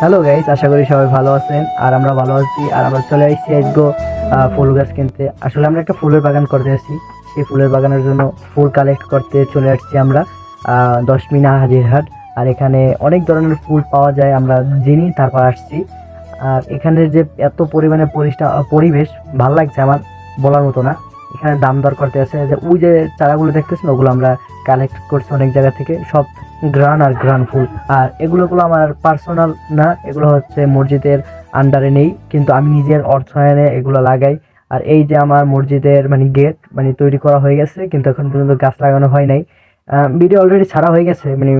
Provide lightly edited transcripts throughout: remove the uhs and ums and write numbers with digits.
Hello guys, আশা করি সবাই ভালো আছেন। আর আমরা ভালো আছি। আর আমরা চলে আসছি আজকে ফুল গাছ কিনতে। আসলে আমরা একটা ফুলের বাগান করতে আসছি। সেই ফুলের বাগানের জন্য ফুল কালেক্ট করতে চলে আসছি আমরা 10 মিনা হাজিরহাট। আর এখানে অনেক ধরনের ফুল পাওয়া যায়, আমরা চিনি তারপর আসছি। আর এখানে যে এত পরিমাণে পরিবেশ ভালো লাগছে আমার, বলার মতো না। এখানে দাম দর করতে আছে, যে ওই যে চারাগুলো দেখতেছেন ওগুলো আমরা কালেক্ট করছি অনেক জায়গা থেকে, সব গ্রান আর গ্রান ফুল। আর এগুলো আমার পার্সোনাল না, এগুলো হচ্ছে মসজিদের আন্ডারে নেই, কিন্তু আমি নিজের অর্থায়নে এগুলো লাগাই। আর এই যে আমার মসজিদের মানে গেট মানে তৈরি করা হয়ে গেছে, কিন্তু এখন পর্যন্ত গাছ লাগানো হয় নাই। ভিডিও অলরেডি ছাড়া হয়ে গেছে মানে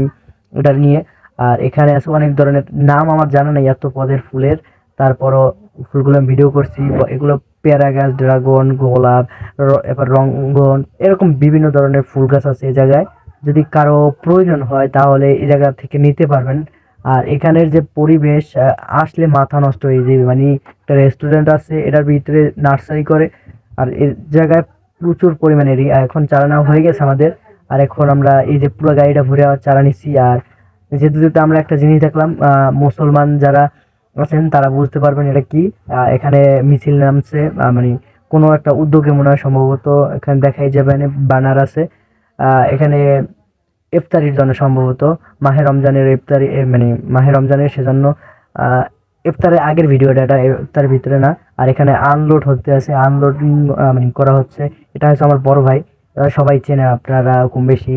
ওটা নিয়ে। আর এখানে আছে অনেক ধরনের, নাম আমার জানা নেই এত পদের ফুলের, তারপরও ফুলগুলো আমি ভিডিও করছি। এগুলো পেয়ারা গাছ, ড্রাগন, গোলাপ, এবার রঙ্গন, এরকম বিভিন্ন ধরনের ফুল গাছ আছে এই জায়গায়। যদি কারো প্রয়োজন হয় তাহলে এই জায়গা থেকে নিতে পারবেন। আর এখানের যে পরিবেশ, আসলে মাথা নষ্ট হয়ে যাবে। মানে একটা রেস্টুরেন্ট আছে, এটার ভিতরে নার্সারি করে। আর এর জায়গায় প্রচুর পরিমাণে এখন চারা নেওয়া হয়ে গেছে আমাদের। আর এখন আমরা এই যে পুরো গাড়িটা ভরে আবার চারা নিচ্ছি। আর যেতে যেতে আমরা একটা জিনিস দেখলাম, মুসলমান যারা আছেন তারা বুঝতে পারবেন এটা কি। এখানে মিছিল নামছে, মানে কোনো একটা উদ্যোগে মনে হয় সম্ভবত। এখানে দেখাই যাবে ব্যানার আছে। এখানে ইফতারির জন্য সম্ভবত, মাহে রমজানের ইফতারি, মানে মাহে রমজানের সেজন্য আহ, ইফতারের আগের ভিডিওটা, এটা ইফতারের ভিতরে না। আর এখানে আনলোড হতে আছে, আনলোডিং মানে করা হচ্ছে। এটা হচ্ছে আমার বড় ভাই, সবাই চেনে আপনারা কম বেশি,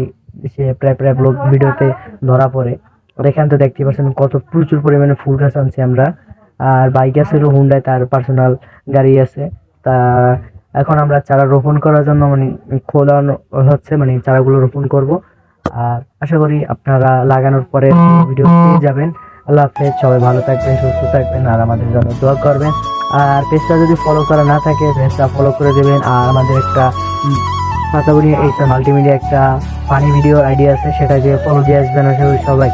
সে প্রায় প্রায় ব্লগ ভিডিওতে ধরা পড়ে। আর এখানে তো দেখতে পাচ্ছেন কত প্রচুর পরিমাণে ফুল গাছ আনছি আমরা। আর বাইক আছে হুন্ডাই, তার পার্সোনাল গাড়ি আছে। তা এখন আমরা চারা রোপণ করার জন্য মানে খোলানো হচ্ছে, মানে চারাগুলো রোপণ করব। আর আশা করি আপনারা লাগানোর পরে ভিডিও পেয়ে যাবেন। আল্লাহ হাফেজ, সবাই ভালো থাকবেন, সুস্থ থাকবেন, আর আমাদের জন্য দোয়া করবেন। আর পেজটা যদি ফলো করা না থাকে পেজটা ফলো করে দেবেন। আর আমাদের একটা পাতাবুড়ি এই মাল্টিমিডিয়া একটা ফানি ভিডিও আইডিয়া আছে, সেটা দিয়ে ফলো দিয়ে আসবেন। আশা করি সবাই